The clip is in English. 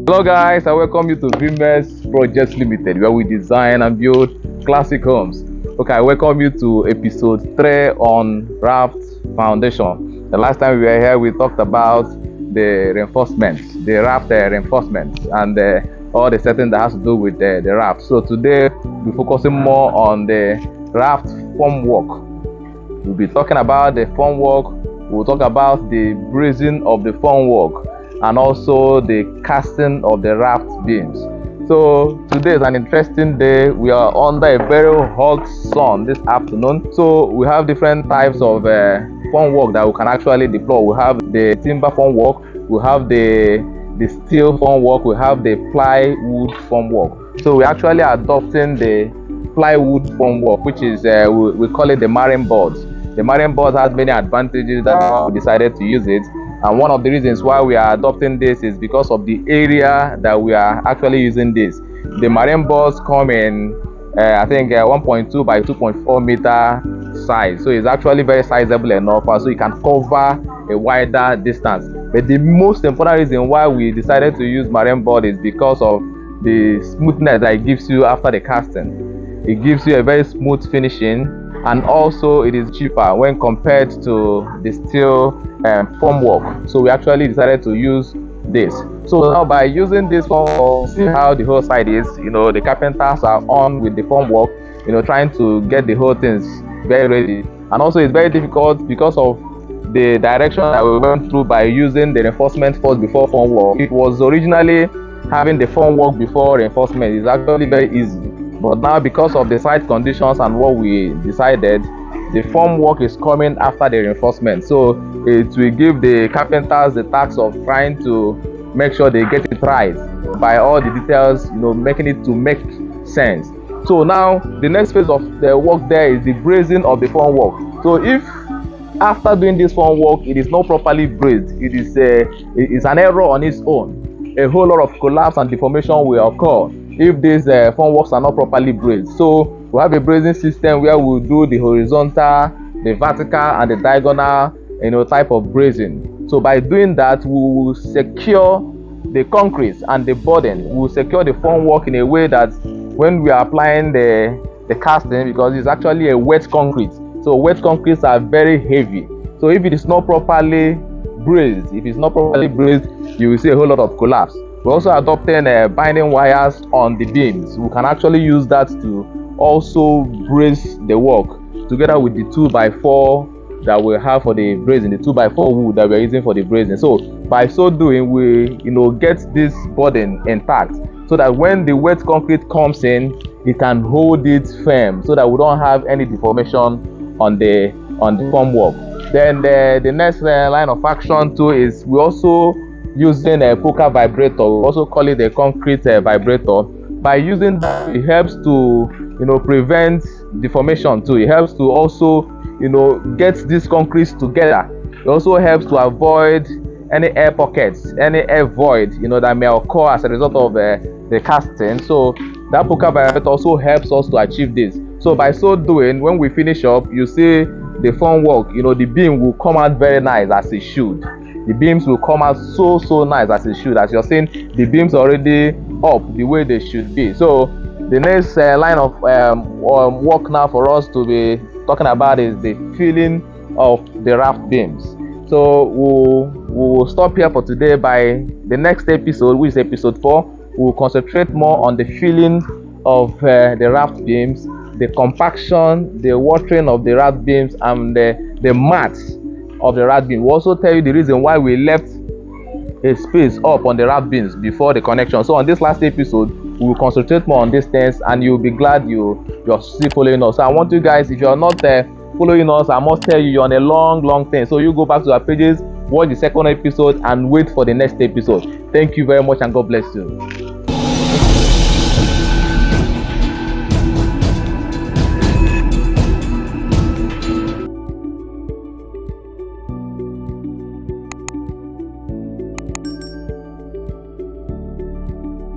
Hello guys, I welcome you to Vimes Projects Limited, where we design and build classic homes. Okay, I welcome you to episode 3 on Raft Foundation. The last time we were here, we talked about the reinforcements, the raft reinforcements, and all the setting that has to do with the raft. So today, we're focusing more on the raft formwork. We'll be talking about the formwork. We'll talk about the bracing of the formwork and also the casting of the raft beams. So today is an interesting day. We are under a very hot sun this afternoon. So we have different types of formwork that we can actually deploy. We have the timber formwork, we have the steel formwork, we have the plywood formwork. So we're actually adopting the plywood formwork, which is we call it the marine boards. The marine boards has many advantages that we decided to use it. And one of the reasons why we are adopting this is because of the area that we are actually using this. The marine boards come in, I think 1.2 by 2.4 meter size. So it's actually very sizable enough, so you can cover a wider distance. But the most important reason why we decided to use marine board is because of the smoothness that it gives you after the casting. It gives you a very smooth finishing, and also it is cheaper when compared to the steel formwork. So we actually decided to use this. So now by using this formwork, see how the whole side is. The carpenters are on with the formwork, trying to get the whole things very ready. And also it's very difficult because of the direction that we went through by using the reinforcement first before formwork. It was originally having the formwork before reinforcement. It's actually very easy. But now, because of the site conditions and what we decided, the formwork is coming after the reinforcement. So it will give the carpenters the task of trying to make sure they get it right by all the details, making it to make sense. So now the next phase of the work there is the bracing of the formwork. So if after doing this formwork it is not properly braced, it is an error on its own. A whole lot of collapse and deformation will occur if these formworks are not properly braced. So we have a bracing system where we'll do the horizontal, the vertical, and the diagonal type of bracing. So by doing that, we will secure the concrete and the burden. We will secure the formwork in a way that when we are applying the casting, because it's actually a wet concrete, so wet concretes are very heavy. So if it is not properly braced, you will see a whole lot of collapse. We're also adopting binding wires on the beams. We can actually use that to also brace the work together with the 2x4 that we have for the bracing, the 2x4 wood that we're using for the bracing. So by so doing, we get this burden intact, so that when the wet concrete comes in, it can hold it firm, so that we don't have any deformation on the formwork. Then the next line of action too is we also using a poker vibrator. We also call it a concrete vibrator. By using that, it helps to prevent deformation too. It helps to also get these concretes together. It also helps to avoid any air pockets, any air void that may occur as a result of the casting. So that poker vibrator also helps us to achieve this. So by so doing, when we finish up, you see the formwork, the beam will come out very nice as it should. The beams will come out so nice as it should. As you're seeing, the beams are already up the way they should be. So the next line of work now for us to be talking about is the filling of the raft beams. So we'll stop here for today. By the next episode, which is episode 4, we'll concentrate more on the filling of the raft beams, the compaction, the watering of the raft beams, and the mats of the raft beam. We'll also tell you the reason why we left a space up on the raft beams before the connection. So on this last episode, we will concentrate more on these things, and you'll be glad you're still following us. So I want you guys, if you're not following us, I must tell you, you're on a long thing. So you go back to our pages, watch the second episode, and wait for the next episode. Thank you very much, and God bless you.